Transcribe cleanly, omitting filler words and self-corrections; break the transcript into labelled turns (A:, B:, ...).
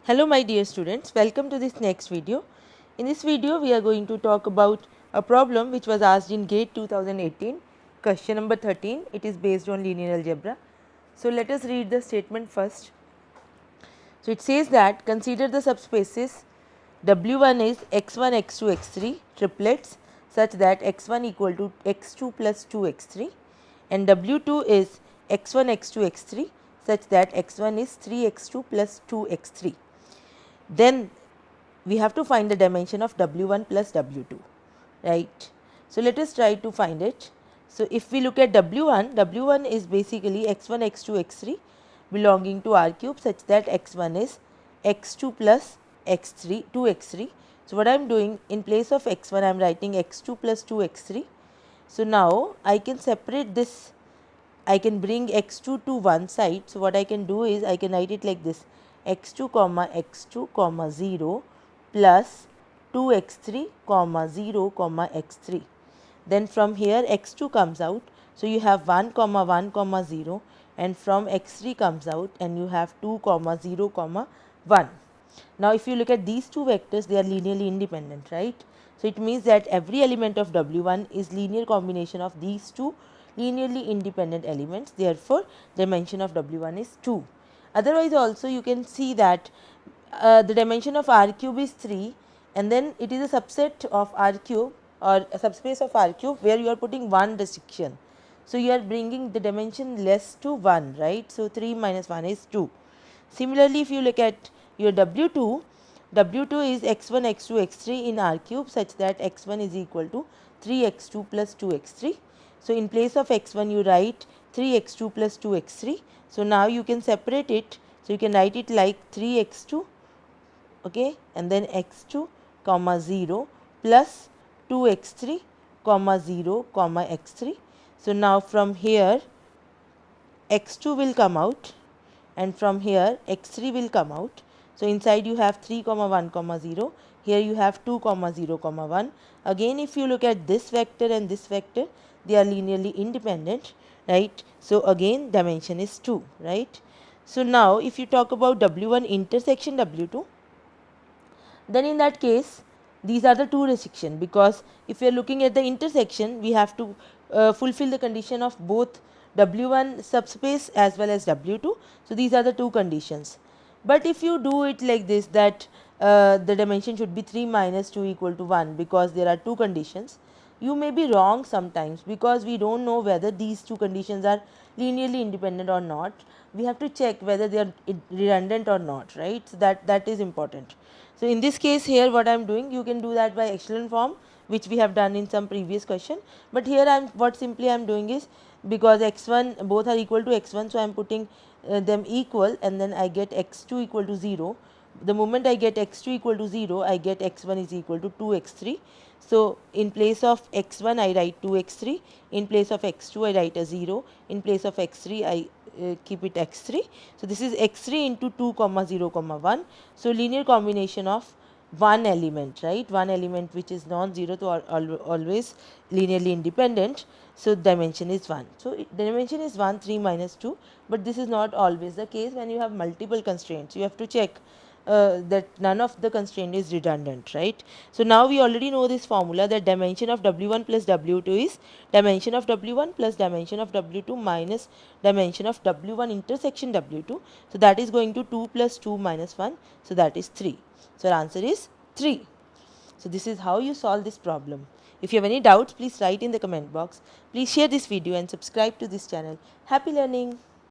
A: Hello my dear students, welcome to this next video. In this video we are going to talk about a problem which was asked in GATE 2018, question number 13. It is based on linear algebra. So let us read the statement first. So it says that consider the subspaces W1 is x1, x2, x3 triplets such that x1 equal to x2 plus 2x3 and W2 is x1, x2, x3 such that x1 is 3x2 plus 2x3. Then we have to find the dimension of W1 plus W2, right. So let us try to find it. So if we look at W1 is basically x1, x2, x3 belonging to R cube such that x1 is x2 plus x3, 2x3. So what I am doing, in place of x1 I am writing x2 plus 2x3. So now I can separate this, I can bring x2 to one side. So what I can do is I can write it like this: x2 comma x2 comma 0 plus 2x3 comma 0 comma x3. Then from here x2 comes out. So you have 1 comma 1 comma 0, and from x3 comes out and you have 2 comma 0 comma 1. Now if you look at these two vectors, they are linearly independent, right. So it means that every element of W1 is linear combination of these two linearly independent elements. Therefore dimension of W1 is 2. Otherwise also you can see that the dimension of R cube is 3, and then it is a subset of R cube or a subspace of R cube where you are putting one restriction. So you are bringing the dimension less to 1, right. So 3 minus 1 is 2. Similarly, if you look at your W2, W2 is x1, x2, x3 in R cube such that x1 is equal to 3x2 plus 2x3. So in place of x1 you write 3x2 plus 2x3. So now you can separate it. So you can write it like 3x2, okay, and then x2 comma 0 plus 2x3 comma 0 comma x3. So now from here x2 will come out and from here x3 will come out. So inside you have 3 comma 1 comma 0, here you have 2 comma 0 comma 1. Again if you look at this vector and this vector, they are linearly independent, right. So again dimension is 2, right. So now if you talk about W1 intersection W2, then in that case these are the two restrictions, because if we are looking at the intersection we have to fulfill the condition of both W1 subspace as well as W2. So these are the two conditions. But if you do it like this, that the dimension should be 3 minus 2 equal to 1 because there are two conditions, you may be wrong sometimes, because we don't know whether these two conditions are linearly independent or not. We have to check whether they are redundant or not, right. So that is important. So in this case here what I am doing, you can do that by echelon form, which we have done in some previous question. But here I am, what simply I am doing is, because x1 both are equal to x1, so I am putting them equal, and then I get x2 equal to 0. The moment I get x2 equal to 0, I get x1 is equal to 2x3. So in place of x1 I write 2x3, in place of x2 I write a 0, in place of x3 I keep it x3. So this is x3 into 2 comma 0 comma 1. So linear combination of one element, right, one element which is non-zero, to always linearly independent. So dimension is 1. So dimension is 1, 3 minus 2, but this is not always the case. When you have multiple constraints, you have to check that none of the constraint is redundant, right. So now we already know this formula, that dimension of W1 plus W2 is dimension of W1 plus dimension of W2 minus dimension of W1 intersection W2. So that is going to 2 plus 2 minus 1, so that is 3. So our answer is 3. So this is how you solve this problem. If you have any doubts, please write in the comment box. Please share this video and subscribe to this channel. Happy learning!